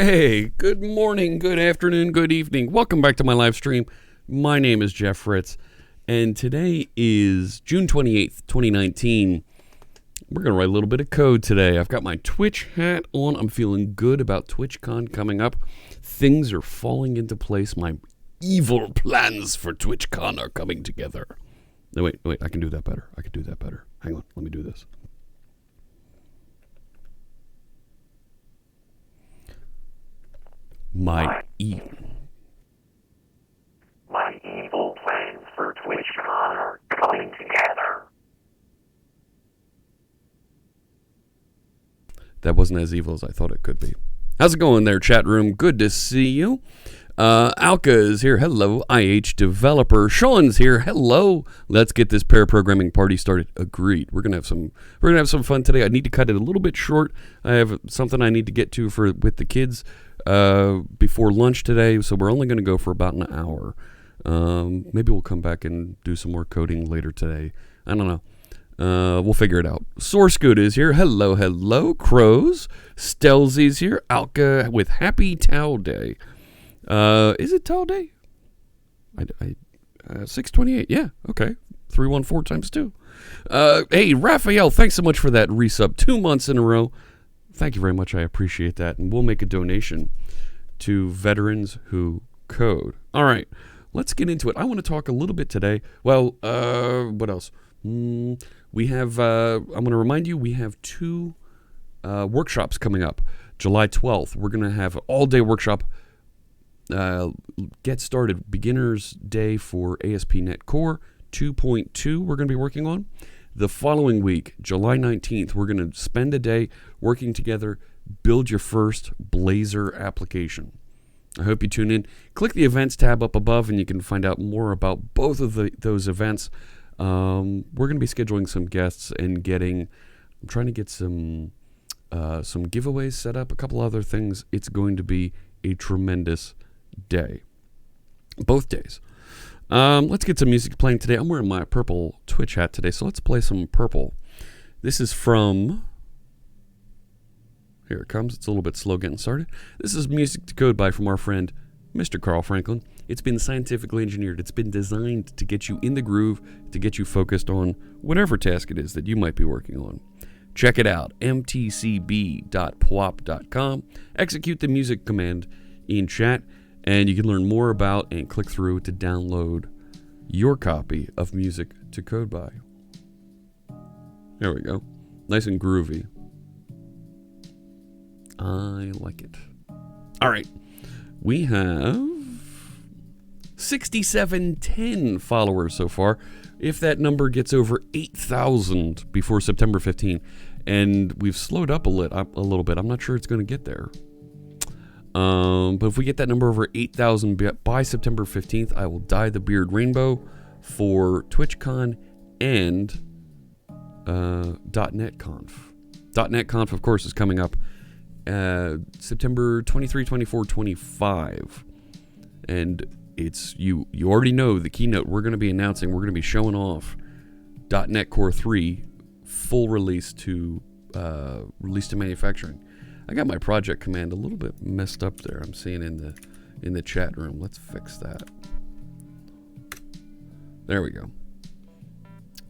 Hey, good morning, good afternoon, good evening. Welcome back to my live stream. My name is Jeff Fritz, and today is June 28th, 2019. We're going to write a little bit of code today. I've got my Twitch hat on. I'm feeling good about TwitchCon coming up. Things are falling into place. My evil plans for TwitchCon are coming together. No, wait, I can do that better. Hang on, let me do this. My evil plans for TwitchCon are coming together. That wasn't as evil as I thought it could be. How's it going there, chat room? Good to see you. Alka is here. Hello. IH developer. Sean's here. Hello. Let's get this pair programming party started. Agreed. We're gonna have some fun today. I need to cut it a little bit short. I have something I need to get to with the kids before lunch today, so we're only going to go for about an hour. Maybe we'll come back and do some more coding later today. I don't know. We'll figure it out. Source Good is here. Hello. Crows. Stelzy's here. Alka with Happy Towel Day. Is it Towel Day? 628. Yeah. Okay. 314 times 2. Hey, Raphael, thanks so much for that resub. 2 months in a row. Thank you very much. I appreciate that. And we'll make a donation to veterans who code. All right. Let's get into it. I want to talk a little bit today. Well, what else? We have, I'm going to remind you, we have 2 workshops coming up. July 12th, we're going to have an all-day workshop. Get started. Beginner's Day for ASP.NET Core 2.2 we're going to be working on. The following week, July 19th, we're going to spend a day working together, build your first Blazor application. I hope you tune in. Click the events tab up above and you can find out more about both of those events. We're going to be scheduling some guests and I'm trying to get some giveaways set up, a couple other things. It's going to be a tremendous day. Both days. Let's get some music playing today. I'm wearing my purple Twitch hat today, so let's play some purple. This is from... Here it comes. It's a little bit slow getting started. This is Music to Code by from our friend, Mr. Carl Franklin. It's been scientifically engineered. It's been designed to get you in the groove, to get you focused on whatever task it is that you might be working on. Check it out, mtcb.pwop.com. Execute the music command in chat, and you can learn more about and click through to download your copy of Music to Code by. There we go. Nice and groovy. I like it. All right. We have 6710 followers so far. If that number gets over 8,000 before September 15, and we've slowed up a little bit. I'm not sure it's going to get there. But if we get that number over 8,000 by September 15th, I will dye the beard rainbow for TwitchCon and .NET Conf. .NET Conf, of course, is coming up September 23, 24, 25. And it's you already know the keynote we're going to be announcing. We're going to be showing off .NET Core 3 full release to manufacturing. I got my project command a little bit messed up there. I'm seeing in the chat room. Let's fix that. There we go.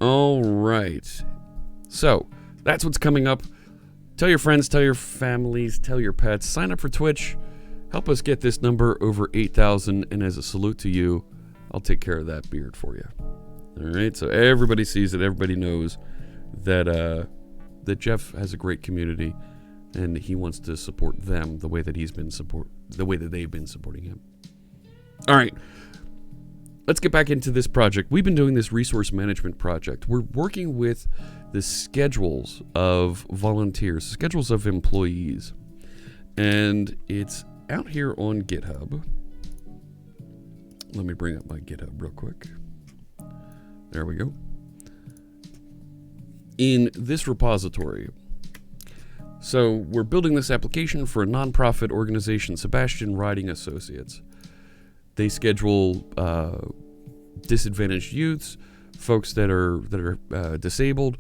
All right. So that's what's coming up. Tell your friends, tell your families, tell your pets. Sign up for Twitch. Help us get this number over 8,000. And as a salute to you, I'll take care of that beard for you. All right. So everybody sees it. Everybody knows that Jeff has a great community. And he wants to support them the way that they've been supporting him. All right, let's get back into this project. We've been doing this resource management project. We're working with the schedules of volunteers, schedules of employees, and it's out here on GitHub. Let me bring up my GitHub real quick. There we go. In this repository. So we're building this application for a nonprofit organization, Sebastian Riding Associates. They schedule disadvantaged youths, folks that are disabled,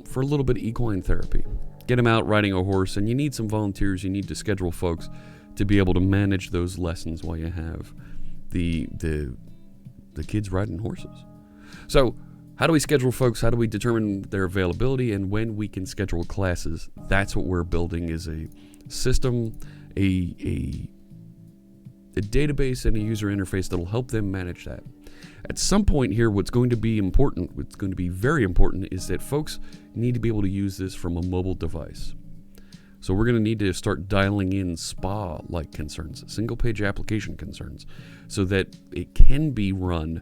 for a little bit of equine therapy. get them out riding a horse, and you need some volunteers. You need to schedule folks to be able to manage those lessons while you have the kids riding horses. So how do we schedule folks? How do we determine their availability and when we can schedule classes? That's what we're building, is a system, a database and a user interface that'll help them manage that. At some point here, what's going to be very important, is that folks need to be able to use this from a mobile device. So we're going to need to start dialing in SPA-like concerns, single-page application concerns, so that it can be run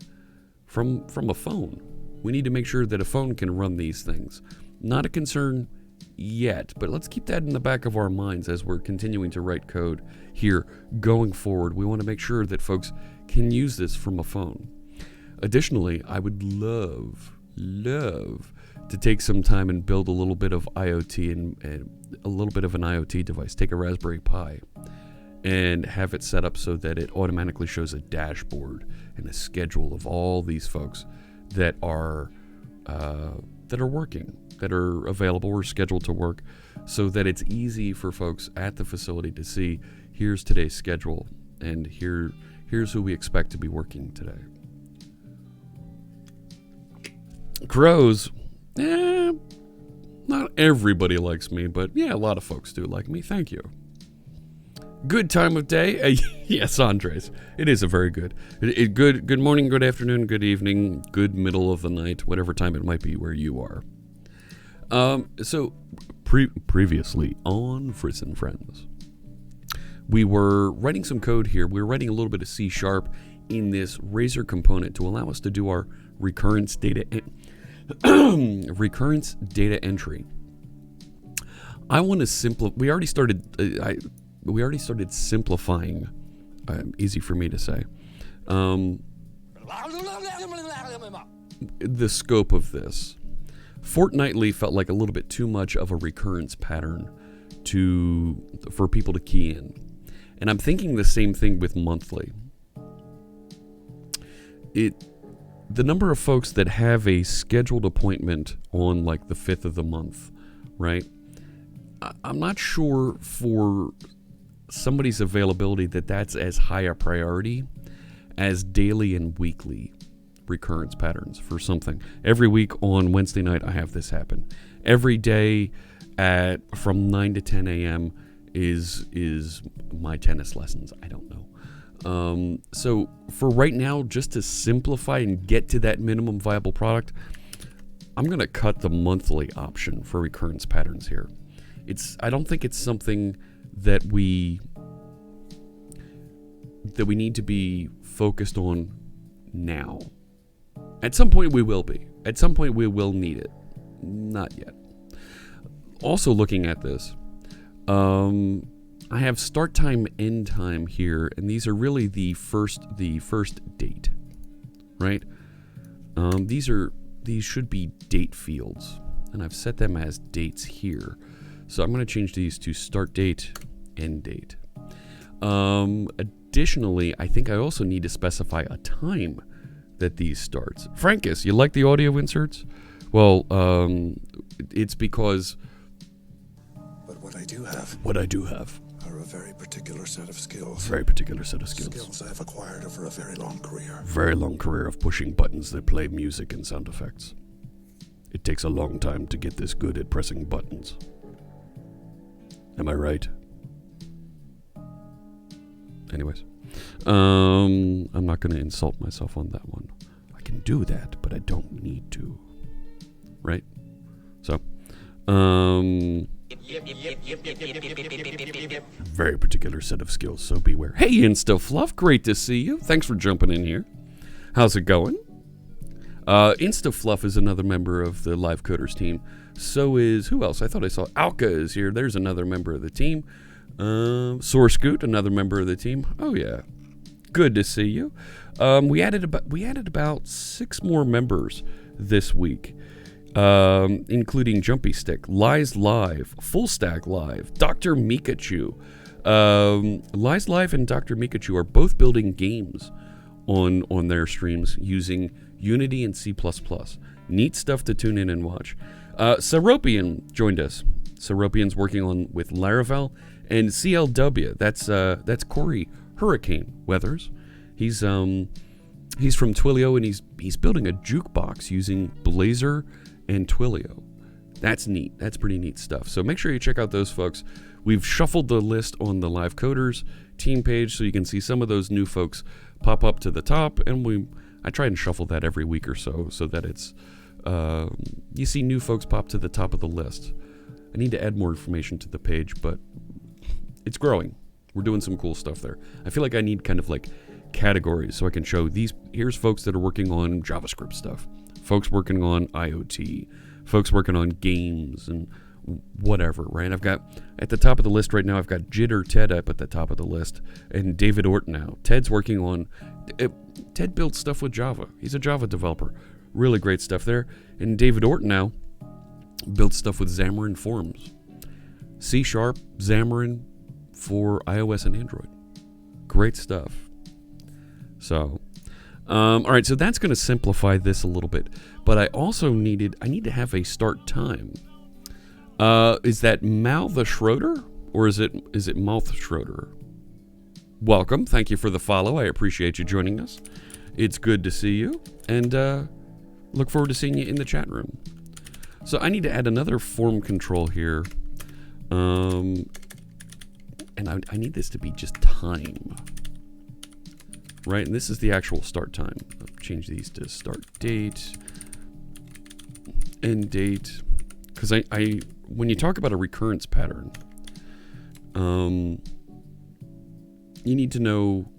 from a phone. We need to make sure that a phone can run these things. Not a concern yet, but let's keep that in the back of our minds as we're continuing to write code here going forward. We want to make sure that folks can use this from a phone. Additionally, I would love to take some time and build a little bit of IoT and a little bit of an IoT device. Take a Raspberry Pi and have it set up so that it automatically shows a dashboard and a schedule of all these folks that are working, that are available or scheduled to work, so that it's easy for folks at the facility to see, here's today's schedule, and here's who we expect to be working today. Crows, not everybody likes me, but yeah, a lot of folks do like me. Thank you. Good time of day. Yes, Andres. It is a very good. Good morning, good afternoon, good evening, good middle of the night, whatever time it might be where you are. So previously on Fritz and Friends, we were writing some code here. We were writing a little bit of C# in this Razor component to allow us to do our recurrence data entry. I want to simplify. We already started simplifying. Easy for me to say. The scope of this. Fortnightly felt like a little bit too much of a recurrence pattern for people to key in. And I'm thinking the same thing with monthly. The number of folks that have a scheduled appointment on like the 5th of the month, right? I'm not sure for somebody's availability that's as high a priority as daily and weekly recurrence patterns for something. Every week on Wednesday night, I have this happen. Every day from 9 to 10 a.m. is my tennis lessons. I don't know. So for right now, just to simplify and get to that minimum viable product, I'm going to cut the monthly option for recurrence patterns here. I don't think it's something that we need to be focused on now. At some point we will be. At some point we will need it. Not yet. Also looking at this, I have start time, end time here, and these are really the first date, right? These should be date fields, and I've set them as dates here. So I'm going to change these to start date, end date. Additionally, I think I also need to specify a time that these starts. Frankus, you like the audio inserts? Well, it's because... But what I do have are a very particular set of skills. Skills I have acquired over a very long career. Very long career of pushing buttons that play music and sound effects. It takes a long time to get this good at pressing buttons. Am I right? Anyways, I'm not going to insult myself on that one. I can do that, but I don't need to. Right? So, very particular set of skills, so beware. Hey, InstaFluff, great to see you. Thanks for jumping in here. How's it going? InstaFluff is another member of the Live Coders team. So is, who else? I thought I saw Alka is here. There's another member of the team. Source Scoot, another member of the team. Oh yeah, good to see you. We added about 6 more members this week, including Jumpy Stick, Lies Live, Full Stack Live, Dr. Mikachu. Lies Live and Dr. Mikachu are both building games on their streams using Unity and C++. Neat stuff to tune in and watch. Seropian joined us. Seropian's working on with Laravel, and CLW. That's Corey Hurricane Weathers. He's from Twilio, and he's building a jukebox using Blazor and Twilio. That's neat. That's pretty neat stuff. So make sure you check out those folks. We've shuffled the list on the Live Coders team page so you can see some of those new folks pop up to the top, and I try and shuffle that every week or so that it's you see new folks pop to the top of the list. I need to add more information to the page, but it's growing. We're doing some cool stuff there. I feel like I need kind of like categories so I can show here's folks that are working on JavaScript stuff, folks working on IoT, folks working on games and whatever, right? I've got at the top of the list right now, I've got Jitter Ted up at the top of the list, and David Ortnow. Ted's working on Ted builds stuff with Java. He's a Java developer. Really great stuff there. And David Ortnow built stuff with Xamarin Forms. C# Xamarin for iOS and Android. Great stuff. So, all right, so that's going to simplify this a little bit. But I also need to have a start time. Is that Mal the Schroeder, or is it Mouth Schroeder? Welcome. Thank you for the follow. I appreciate you joining us. It's good to see you, and look forward to seeing you in the chat room. So I need to add another form control here. And I need this to be just time. Right? And this is the actual start time. I'll change these to start date, end date. Because I when you talk about a recurrence pattern, you need to know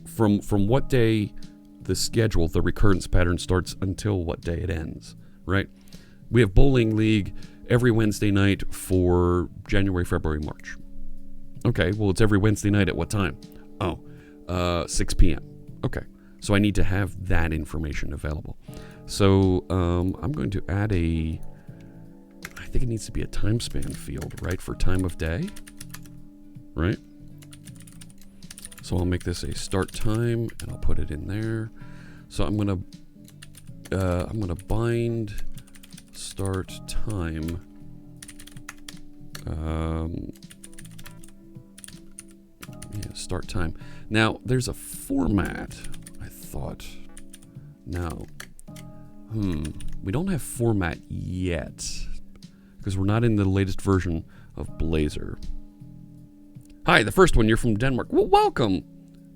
from what day the recurrence pattern starts until what day it ends, right? We have bowling league every Wednesday night for January, February, March. Okay, well, it's every Wednesday night at what time? 6 p.m. Okay, so I need to have that information available. So I'm going to add I think it needs to be a time span field, right, for time of day, right? So I'll make this a start time, and I'll put it in there. So I'm gonna bind start time. Start time. Now there's a format. I thought. No. We don't have format yet because we're not in the latest version of Blazor. Hi, the first one. You're from Denmark. Well, welcome.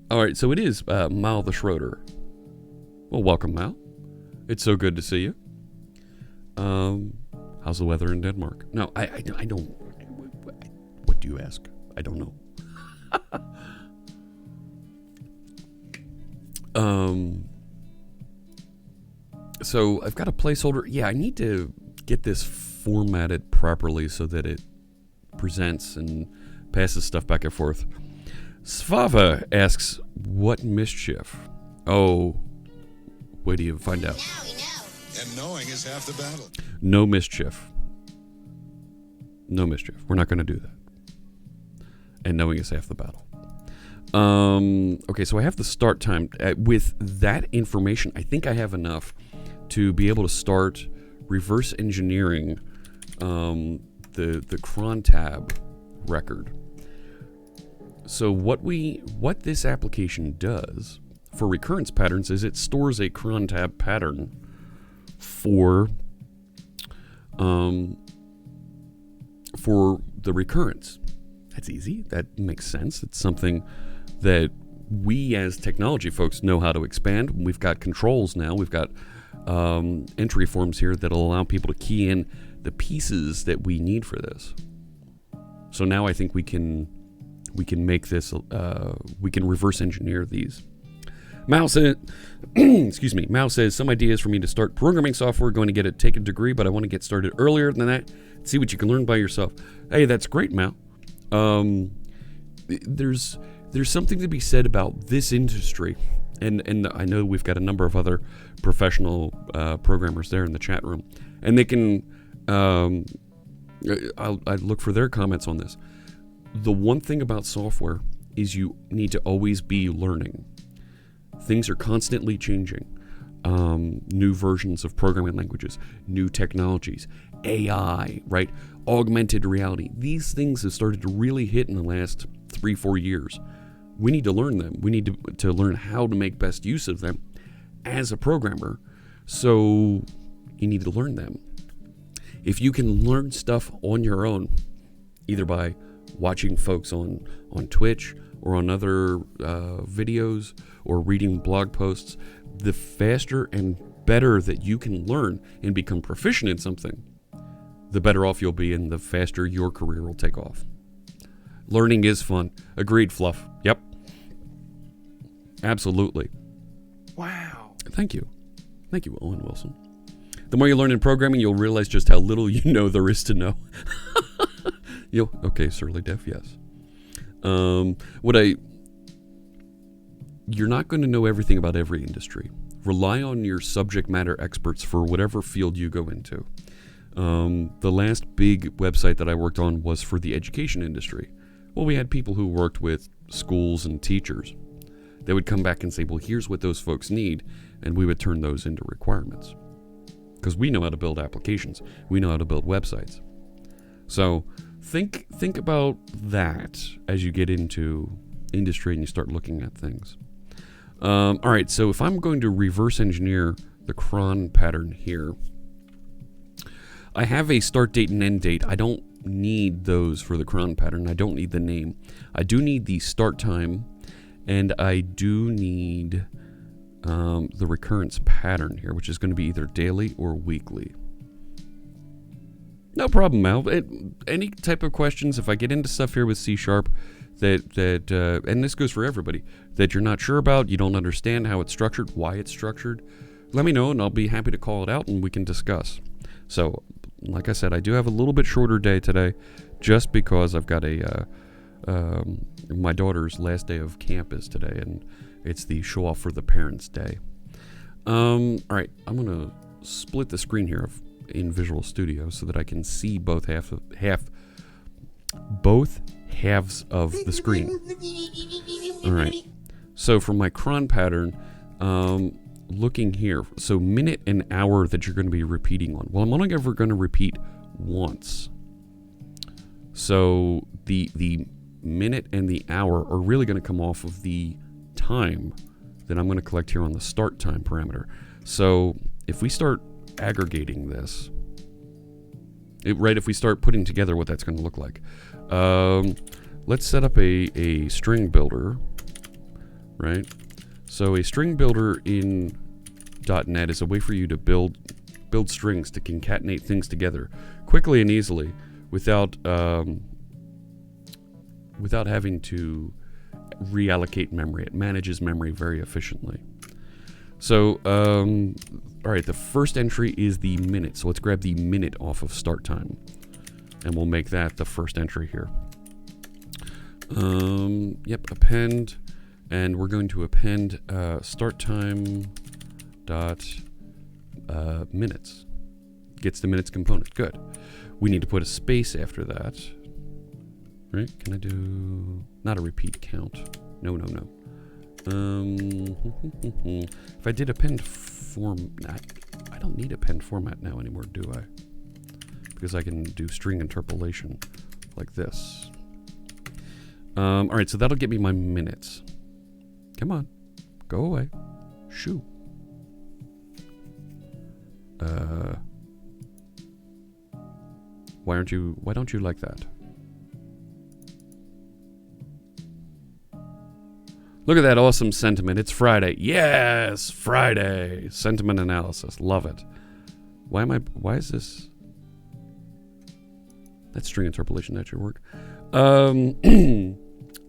All right, so it is Mal the Schroeder. Well, welcome, Mal. It's so good to see you. How's the weather in Denmark? No, I don't. What do you ask? I don't know. So I've got a placeholder. Yeah, I need to get this formatted properly so that it presents and passes stuff back and forth. Svava asks, what mischief? Oh, wait till you find out. Now we know. And knowing is half the battle. No mischief. No mischief. We're not going to do that. And knowing is half the battle. Okay, so I have the start time. With that information, I think I have enough to be able to start reverse engineering the cron tab record. So what this application does for recurrence patterns is it stores a cron tab pattern for the recurrence. That's easy. That makes sense. It's something that we as technology folks know how to expand. We've got controls now. We've got entry forms here that'll allow people to key in the pieces that we need for this. So now I think we can make this. We can reverse engineer these. Mao said, excuse me. Mao says some ideas for me to start programming software. Going to take a degree, but I want to get started earlier than that. See what you can learn by yourself. Hey, that's great, Mao. There's something to be said about this industry, and I know we've got a number of other professional programmers there in the chat room, and they can. I look for their comments on this. The one thing about software is you need to always be learning. Things are constantly changing. New versions of programming languages, new technologies. AI, right? Augmented reality. These things have started to really hit in the last 3-4 years. We need to learn them. We need to learn how to make best use of them as a programmer. So you need to learn them. If you can learn stuff on your own, either by watching folks on Twitch or on other videos or reading blog posts, the faster and better that you can learn and become proficient in something, the better off you'll be and the faster your career will take off. Learning is fun. Agreed, Fluff. Yep. Absolutely. Wow. Thank you. Thank you, Owen Wilson. The more you learn in programming, you'll realize just how little you know there is to know. Okay, Surly Def, yes. You're not going to know everything about every industry. Rely on your subject matter experts for whatever field you go into. The last big website that I worked on was for the education industry. Well, we had people who worked with schools and teachers. They would come back and say, well, here's what those folks need, and we would turn those into requirements. Because we know how to build applications. We know how to build websites. So think about that as you get into industry and you start looking at things. All right, so if I'm going to reverse engineer the cron pattern here, I have a start date and end date. I don't need those for the cron pattern. I don't need the name. I do need the start time, and I do need the recurrence pattern here, which is going to be either daily or weekly. No problem, Mal. Any type of questions, if I get into stuff here with C# that and this goes for everybody, that you're not sure about, you don't understand how it's structured, why it's structured, let me know and I'll be happy to call it out and we can discuss. So, like I said, I do have a little bit shorter day today just because I've got my daughter's last day of camp is today, and it's the show off for the parents' day. All right, I'm going to split the screen here in Visual Studio so that I can see both halves of the screen. All right. So for my cron pattern, looking here, so minute and hour that you're going to be repeating on. Well, I'm only ever going to repeat once. So the minute and the hour are really going to come off of the time that I'm going to collect here on the start time parameter. So if we start aggregating this, if we start putting together what that's going to look like, let's set up a string builder, right? So a string builder in .NET is a way for you to build strings, to concatenate things together quickly and easily without having to reallocate memory. It manages memory very efficiently. So, all right, the first entry is the minute. So let's grab the minute off of start time, and we'll make that the first entry here. Append, and we're going to append start time dot minutes. Gets the minutes component. Good. We need to put a space after that. Right? Can I do not a repeat count? No. If I did append format, I don't need append format now anymore, do I? Because I can do string interpolation like this. All right, so that'll get me my minutes. Come on, go away. Shoo. Why don't you like that? Look at that awesome sentiment. It's Friday. Yes, Friday. Sentiment analysis. Love it. Why is this? That's string interpolation. That should work.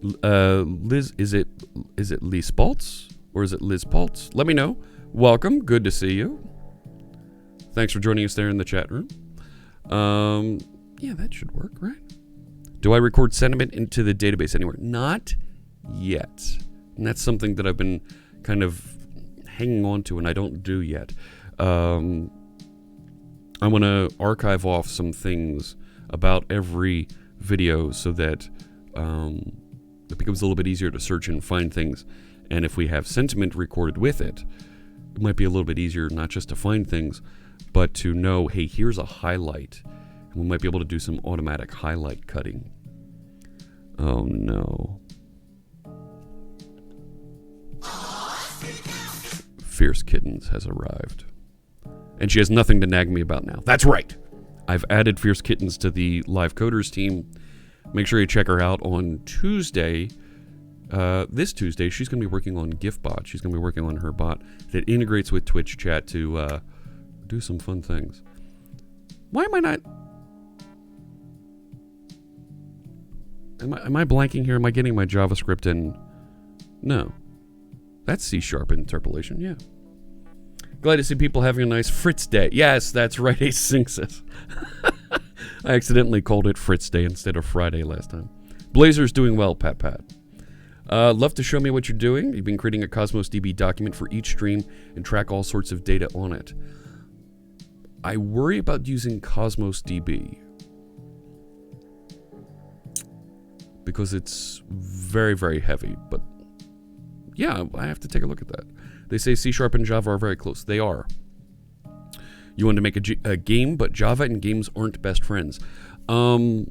Liz, is it Liz Paltz or is it Liz Paltz? Let me know. Welcome. Good to see you. Thanks for joining us there in the chat room. Yeah, that should work, right? Do I record sentiment into the database anywhere? Not yet. And that's something that I've been kind of hanging on to and I don't do yet. I want to archive off some things about every video so that it becomes a little bit easier to search and find things. And if we have sentiment recorded with it, it might be a little bit easier not just to find things, but to know, hey, here's a highlight. And we might be able to do some automatic highlight cutting. Oh, no. Fierce Kittens has arrived. And she has nothing to nag me about now. That's right. I've added Fierce Kittens to the Live Coders team. Make sure you check her out on Tuesday. This Tuesday, she's going to be working on GIFbot. She's going to be working on her bot that integrates with Twitch chat to do some fun things. Why am I not... Am I blanking here? Am I getting my JavaScript in? No. That's C# interpolation, yeah. Glad to see people having a nice Fritz Day. Yes, that's right, Ace Singh says. I accidentally called it Fritz Day instead of Friday last time. Blazer's doing well, Pat. Love to show me what you're doing. You've been creating a Cosmos DB document for each stream and track all sorts of data on it. I worry about using Cosmos DB because it's very, very heavy, but yeah, I have to take a look at that. They say C# and Java are very close. They are. You want to make a game, but Java and games aren't best friends. Some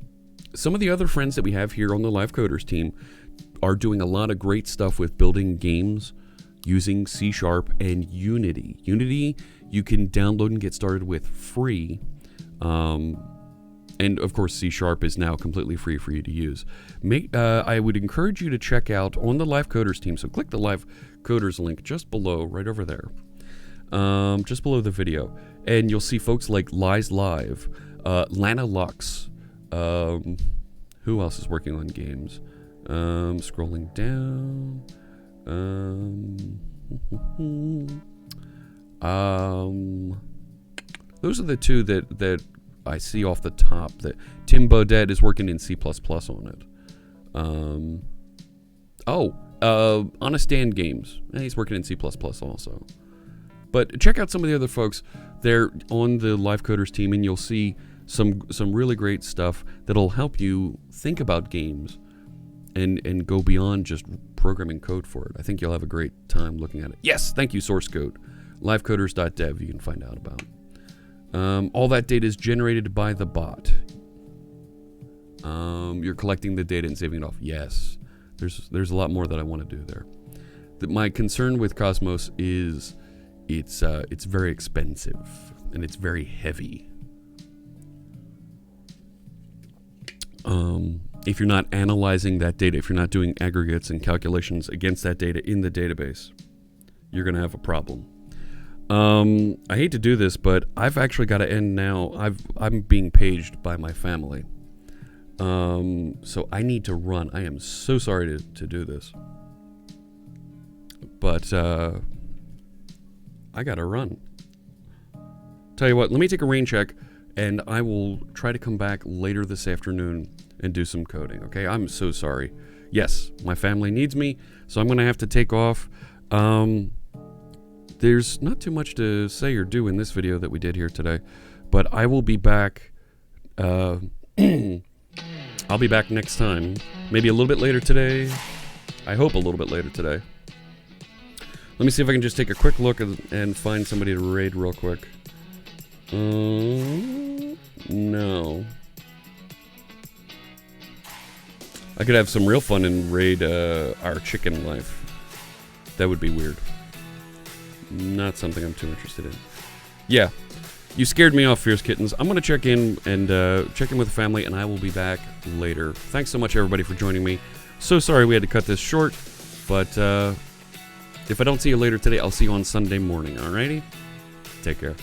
of the other friends that we have here on the Live Coders team are doing a lot of great stuff with building games using C# and Unity. Unity you can download and get started with free. And of course, C# is now completely free for you to use. I would encourage you to check out on the Live Coders team. So click the Live Coders link just below, right over there, just below the video, and you'll see folks like Lies Live, Lana Lux. Who else is working on games? Scrolling down. Those are the two that I see off the top. That Tim Baudet is working in C++ on it. Honest Dan Games. He's working in C++ also. But check out some of the other folks. They're on the Live Coders team, and you'll see some really great stuff that'll help you think about games and go beyond just programming code for it. I think you'll have a great time looking at it. Yes, thank you, source code. livecoders.dev you can find out about. All that data is generated by the bot. You're collecting the data and saving it off. Yes, there's a lot more that I want to do there. My concern with Cosmos is it's very expensive and it's very heavy. If you're not analyzing that data, if you're not doing aggregates and calculations against that data in the database, you're going to have a problem. I hate to do this, but I've actually got to end now. I'm being paged by my family. So I need to run. I am so sorry to do this. But I got to run. Tell you what, let me take a rain check, and I will try to come back later this afternoon and do some coding, okay? I'm so sorry. Yes, my family needs me, so I'm going to have to take off. There's not too much to say or do in this video that we did here today, but I will be back. I'll be back next time. Maybe a little bit later today. I hope a little bit later today. Let me see if I can just take a quick look and find somebody to raid real quick. No. I could have some real fun and raid our chicken life. That would be weird. Not something I'm too interested in. Yeah, you scared me off, Fierce Kittens. I'm going to check in and check in with the family, and I will be back later. Thanks so much, everybody, for joining me. So sorry we had to cut this short, but if I don't see you later today, I'll see you on Sunday morning, alrighty? Take care.